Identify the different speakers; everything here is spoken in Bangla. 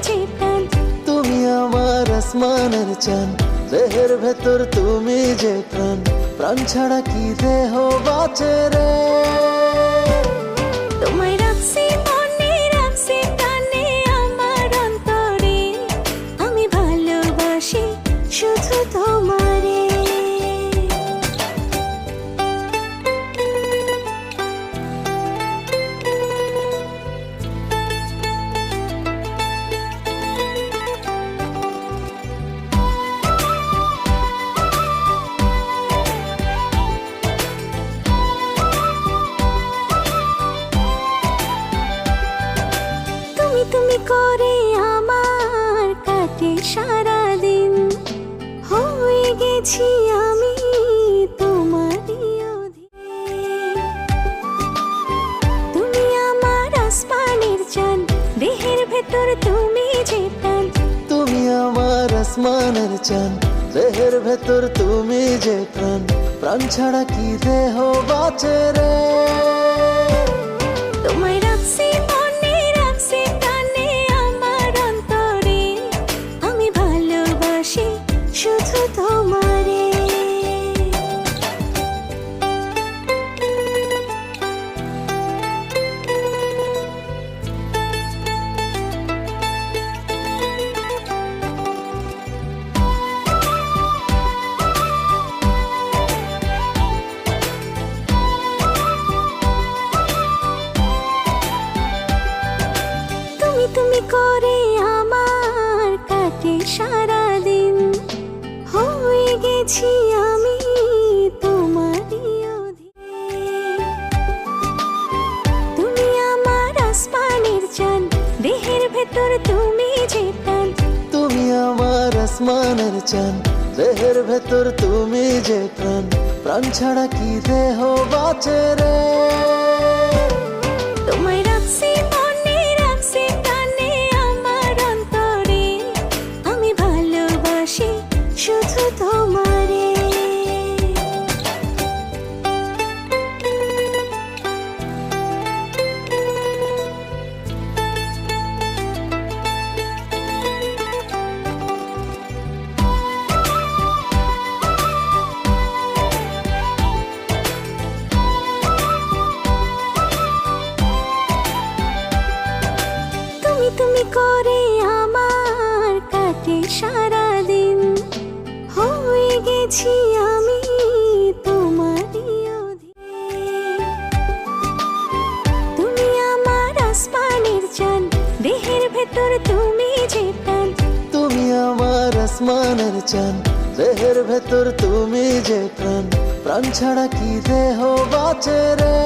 Speaker 1: যে প্রাণ।
Speaker 2: তুমি আমার আসমানের চাঁদ, দেহের ভেতর তুমি যে প্রাণ। প্রাণ ছাড়া কি দেহ বাঁচে রে।
Speaker 1: তোমায় রাখছি মনে, রাখছি প্রাণে আমার অন্তরে। আমি ভালোবাসি শুধু তোমারে। তুমি করে আমার কাটে সারাদিন। হয়ে গেছি আমি তোমারই অধীন। তুমি আমার আসমানের চাঁদ, দেহের ভেতর তুমি যে প্রাণ।
Speaker 2: তুমি আমার আসমানের চাঁদ, দেহের ভেতর তুমি যে প্রাণ। প্রাণ ছাড়া কি দেহ বাঁচে রে।
Speaker 1: তোমায় রাখছি মনে, রাখছি প্রাণে আমার অন্তরে। আমি ভালোবাসি শুধু তোমারে। তুমি করে আমার কাটে সারাদিন। হয়ে গেছি আমি তোমারই অধীন। তুমি আমার আসমানের চাঁদ, দেহের ভেতর তুমি যে প্রাণ।
Speaker 2: তুমি আমার আসমানের চাঁদ, দেহের ভেতর তুমি যে প্রাণ। প্রাণ ছাড়া কি দেহ বাঁচে রে।
Speaker 1: তোমায় রাখছি মনে, রাখছি প্রাণে আমার অন্তরে। আমি ভালোবাসি শুধু তোমারে। তুমি করে আমার কাটে সারাদিন। হয়ে গেছি আমি তোমারই অধীন। তুমি আমার আসমানের চাঁদ, দেহের ভেতর তুমি যে প্রাণ।
Speaker 2: তুমি আমার আসমানের চাঁদ, দেহের ভেতর তুমি যে প্রাণ। প্রাণ ছাড়া কি দেহ বাঁচে রে।